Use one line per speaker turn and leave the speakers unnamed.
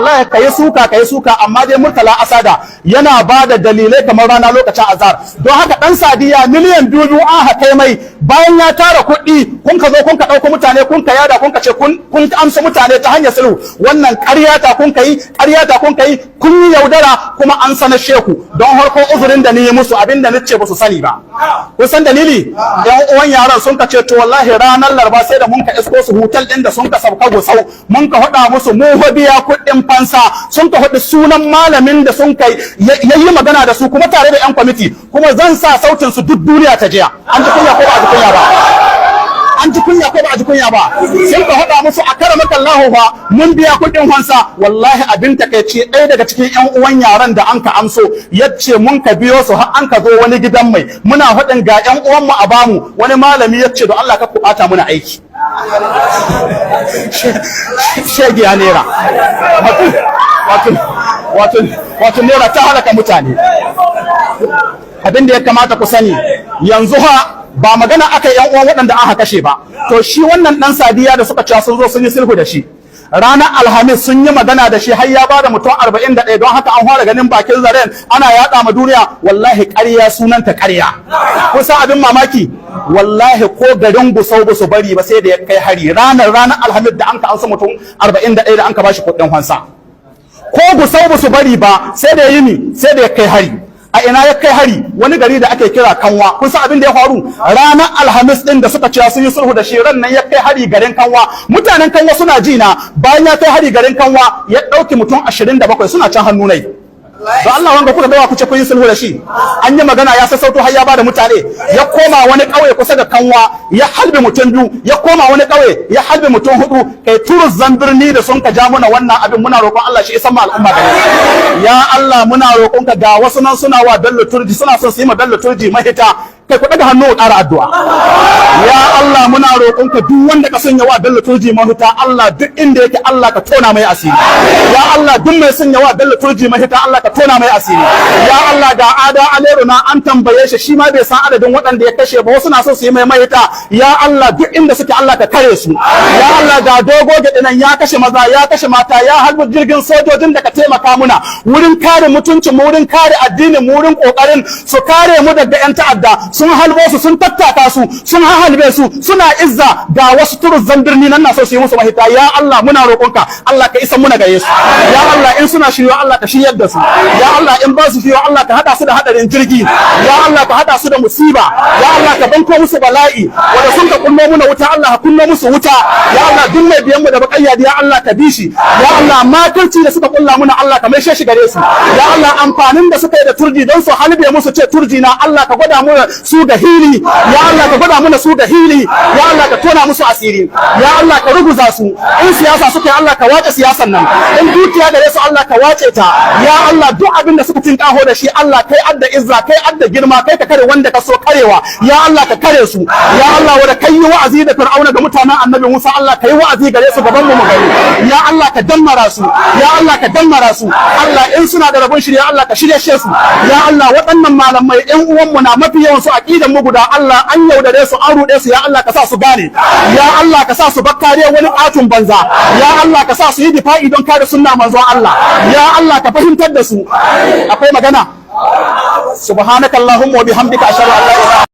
wallahi kai suka amma dai Murtala Asada yana ba da dalilai kamar rana lokacin azhar. Don haka dan Sadiya miliyan 2 an haka mai bayan ya tara kuɗi kun ka zo kun ka ɗauko mutane kun ka yada kun ka ce kun amsa mutane ta hanyar sulhu. Wannan ƙarya ta kun kai kun yi yaudara kuma an sanar sheku don harko uzurin da ni yi musu abin da nace ba su sani ba. Kun san dalili? Yan uwan yaran sun ka ce to wallahi ranar Laraba sai da mun ka isko su hotel din da sun ka sauka Gusau mun ka hada musu mu biya kuɗin fansa sun ka hada sunan malamin da sun kai yayi magana da su kuma tare da yan kwamiti kuma zan sa sautin su duk duniya ta jiya. An ji kunya ko ba a ji kunya ba? An ji kunya ko ba a ji kunya ba? Sun ka hada musu a karamaka Allahu fa mun biya kuɗin fansa. Wallahi abin takeici ɗaya daga cikin yan uwan yaran da an ka amso yace mun ka biyo su har an ka zo wani gidan mai muna faɗin ga yan uwan mu a bamu wani malami yace don Allah ka kubata muna aiki. Shegiya nera wato nera ta halaka mutane. Abin da ya kamata ku sani yanzu ba magana aka yan uwan waɗanda aka kashe ba. To shi wannan dan Sadiya da suka cewa sun zo sun yi sulhu da shi ranar Alhamis sun yi magana da shi har ya bada mutum 41 don haka an fara ganin bakin zaren ana yada ma duniya. Wallahi ƙarya sunanta ƙarya. Kusa abin mamaki wallahi ko garin Gusau ba su bari ba sai da ya kai hari ranar Alhamis da an ka amsa mutum 41 da an ka bashi kuɗin fansa. Ko Gusau ba su bari ba sai da sai da ya kai hari. A ina ya kai hari? Wani gari da ake kira Kanwa. Kun san abin da ya faru ranar Alhamis din da suka ce sun yi sulhu da shi ran nan ya kai hari garin Kanwa. Mutanen Kanwa suna ji na bayan ya kai hari garin Kanwa ya dauki mutum 27 suna can hannu nai. Don Allah wanga kuka dawa kuce kun yi sulhu da shi an yi magana ya sassauto har ya bada mutane ya koma wani kauye kusa da Kanwa ya halbe mutum 2 ya koma wani kauye ya halbe mutum 4 kai turu zambirni da sun ka ja muna wannan abin muna roƙon Allah shi isan ma al'umma gare ya Allah muna roƙon ka ga wasu nan suna wa Bello Turji suna son su yi ma Bello Turji mahita kai ku daga hannu ƙara addu'a ya Allah muna roƙonka duk wanda ka sanya wa Bello Turji mahita Allah duk inda yake Allah ka tona mai asiri ya Allah duk mai sanya wa Bello Turji mahita Allah ka tona mai asiri ya Allah ga Ada Alero na an tambaye shi ma bai san adadin waɗanda ya kashe ba wasu na so su yi mai mahita ya Allah duk inda suke Allah ka kare su ya Allah ga dogo gadinan ya kashe maza ya kashe mata ya halbu jirgin sojojin da ka taimaka muna wurin kare mutuncin mu wurin kare addinin mu wurin kokarin su kare mu daga yan ta'adda sun halbo su sun tattaka su sun halbe su suna izza ga wasu turzan birni nan na so su yi musu mahita ya Allah muna roƙonka Allah ka isa muna gaye su ya Allah in suna shiryo Allah ka shiryar da su ya Allah in ba su shiryo Allah ka hada su da hadarin jirgi ya Allah ka hada su da musiba ya Allah ka banko musu bala'i wanda sun ka kunno muna wuta Allah ka kunno musu wuta ya Allah duk mai biyan mu da bakayyadi ya Allah ka bishi ya Allah makirci da suka kulla muna Allah ka maishe shi gare su ya Allah amfanin da suka yi da turji don su halbe musu ce turji na Allah ka gwada mu su da hili ya Allah ka gwada mana su da hili ya Allah ka tona musu asiri ya Allah ka ruguza su in siyasa suke Allah ka wace siyasan nan in dukiya da su Allah ka wace ta ya Allah duk abin da suka tinkaho da shi Allah kai adda izza kai adda girma kai ka kare wanda ka so karewa ya Allah ka kare su ya Allah wanda kai yi wa'azi da Fir'auna ga mutanen Annabi Musa Allah kai wa'azi gare su gaban mu gari ya Allah ka dammara su ya Allah ka dammara su Allah in suna da rabon shirya Allah ka shirye su ya Allah waɗannan malamai ƴan uwan mu na mafi yawan su aqidan mu guda Allah an yaudare su an rude su ya Allah ka sa su gane ya Allah ka sa su bakkare wani atun banza ya Allah ka sa su yi difa'i don kare sunna manzon Allah ya Allah ka fahimtar da su akwai magana subhanakallahumma wa bihamdika ashhadu an la ilaha